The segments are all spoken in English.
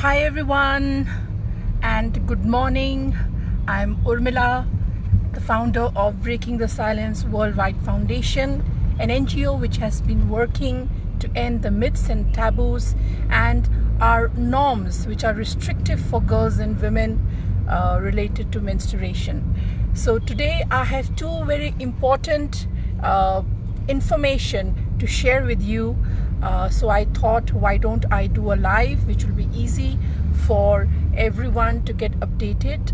Hi everyone and good morning. I'm Urmila, the founder of Breaking the Silence Worldwide Foundation, an NGO which has been working to end the myths and taboos and our norms which are restrictive for girls and women related to menstruation. So today I have two very important information to share with you. So I thought, why don't I do a live which will be easy for everyone to get updated.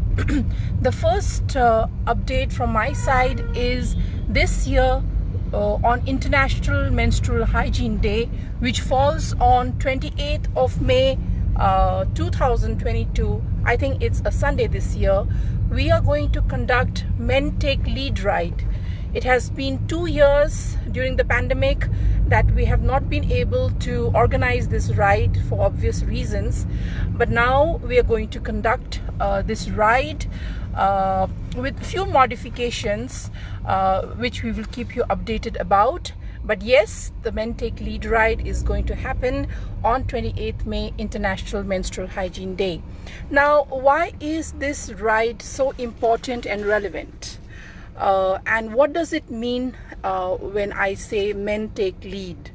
The first update from my side is this year on International Menstrual Hygiene Day, which falls on 28th of May 2022. I think it's a Sunday this year. We are going to conduct Men Take Lead Ride. It has been 2 years during the pandemic that we have not been able to organize this ride for obvious reasons, but now we are going to conduct this ride with few modifications which we will keep you updated about. But yes, the Men Take Lead Ride is going to happen on 28th May, International Menstrual Hygiene Day. Now, why is this ride so important and relevant? And what does it mean when I say men take lead?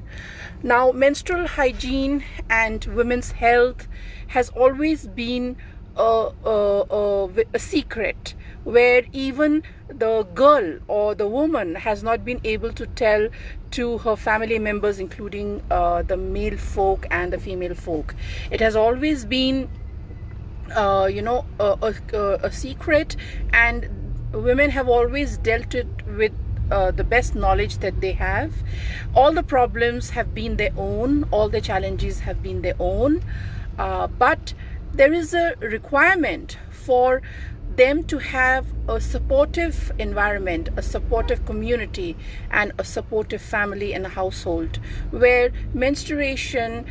Now, menstrual hygiene and women's health has always been a secret, where even the girl or the woman has not been able to tell to her family members, including the male folk and the female folk. It has always been a secret, and women have always dealt it with the best knowledge that they have. All the problems have been their own, all the challenges have been their own, but there is a requirement for them to have a supportive environment, a supportive community, and a supportive family and household, where menstruation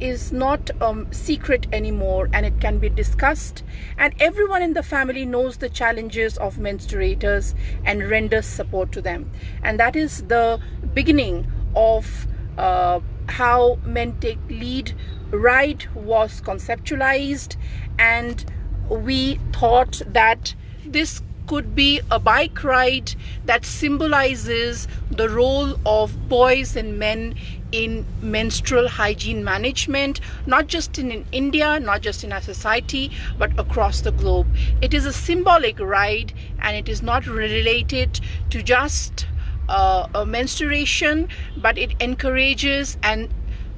is not secret anymore, and it can be discussed, and everyone in the family knows the challenges of menstruators and renders support to them. And that is the beginning of how Men Take Lead Ride was conceptualized, and we thought that this could be a bike ride that symbolizes the role of boys and men in menstrual hygiene management, not just in India, not just in our society, but across the globe. It is a symbolic ride, and it is not related to just a menstruation, but it encourages and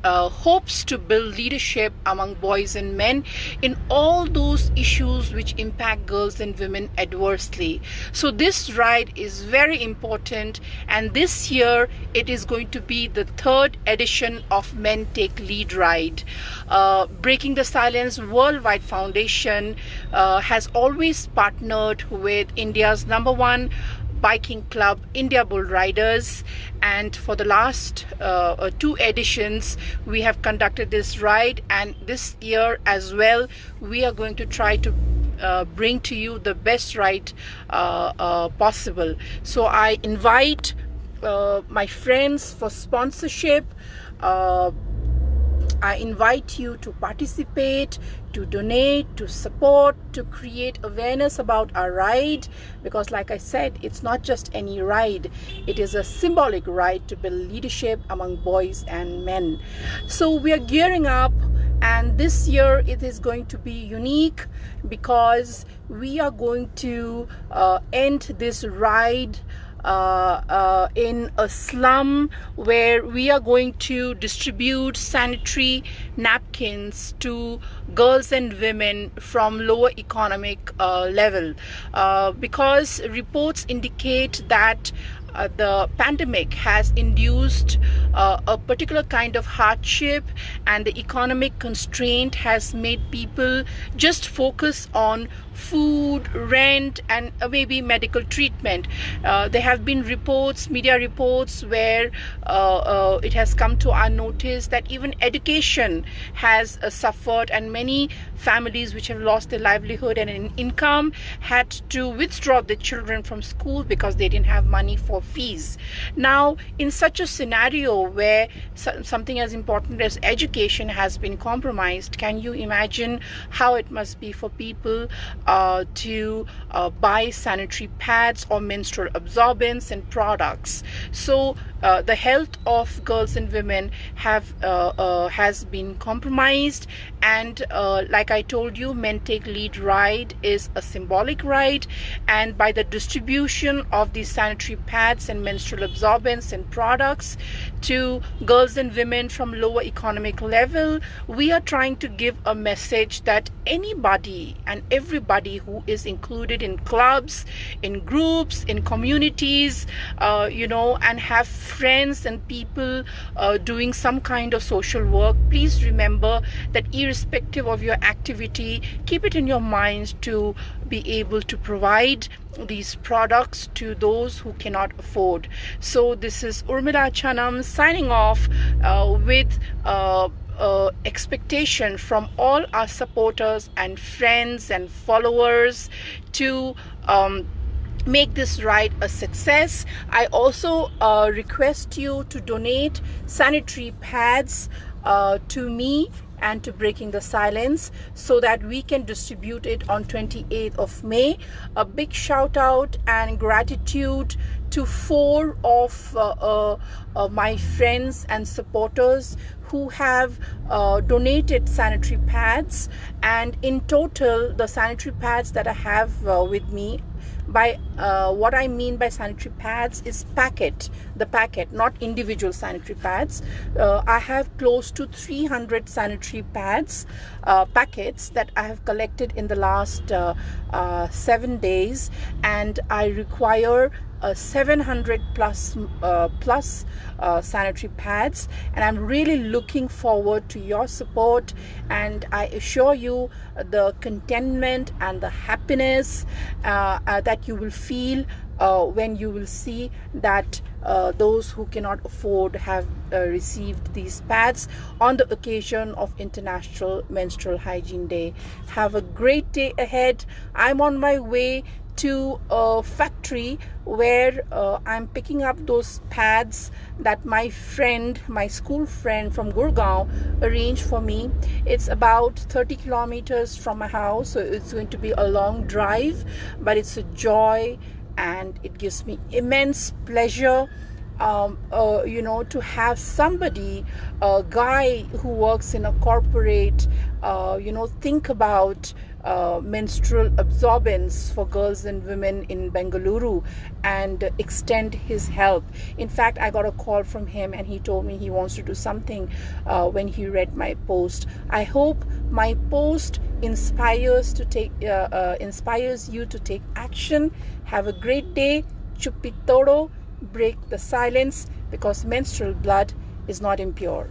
hopes to build leadership among boys and men in all those issues which impact girls and women adversely. So this ride is very important, and this year it is going to be the third edition of Men Take Lead Ride. Breaking the Silence Worldwide Foundation has always partnered with India's #1 biking club, India Bull Riders, and for the last 2 editions we have conducted this ride, and this year as well we are going to try to bring to you the best ride possible. So I invite my friends for sponsorship. I invite you to participate, to donate, to support, to create awareness about our ride, because like I said, it's not just any ride, it is a symbolic ride to build leadership among boys and men. So we are gearing up, and this year it is going to be unique because we are going to end this ride in a slum, where we are going to distribute sanitary napkins to girls and women from lower economic level, because reports indicate that the pandemic has induced a particular kind of hardship, and the economic constraint has made people just focus on food, rent, and maybe medical treatment. There have been reports, media reports, where it has come to our notice that even education has suffered, and many families which have lost their livelihood and income had to withdraw their children from school because they didn't have money for for fees. Now, in such a scenario where something as important as education has been compromised, can you imagine how it must be for people to buy sanitary pads or menstrual absorbents and products? So the health of girls and women has been compromised, and like I told you, Men Take Lead ride is a symbolic ride, and by the distribution of these sanitary pads and menstrual absorbents and products to girls and women from lower economic level, we are trying to give a message that anybody and everybody who is included in clubs, in groups, in communities, and have friends and people doing some kind of social work, please remember that irrespective of your activity, keep it in your mind to be able to provide these products to those who cannot afford. So this is Urmila Chanam signing off with expectation from all our supporters and friends and followers to make this ride a success. I also request you to donate sanitary pads to me and to Breaking the Silence so that we can distribute it on 28th of May. A big shout out and gratitude to 4 of my friends and supporters who have donated sanitary pads, and in total the sanitary pads that I have with me, by what I mean by sanitary pads is the packet, not individual sanitary pads. I have close to 300 sanitary pads packets that I have collected in the last 7 days, and I require 700 plus sanitary pads, and I'm really looking forward to your support, and I assure you the contentment and the happiness that you will feel when you will see that those who cannot afford have received these pads on the occasion of International Menstrual Hygiene Day. Have a great day ahead. I'm on my way to a factory where I'm picking up those pads that my school friend from Gurgaon arranged for me. It's about 30 kilometers from my house, so it's going to be a long drive, but it's a joy and it gives me immense pleasure to have somebody, a guy who works in a corporate, think about menstrual absorbents for girls and women in Bengaluru and extend his help. In fact, I got a call from him and he told me he wants to do something when he read my post. I hope my post inspires you to take action. Have a great day. Chuppi todo. Break the silence, because menstrual blood is not impure.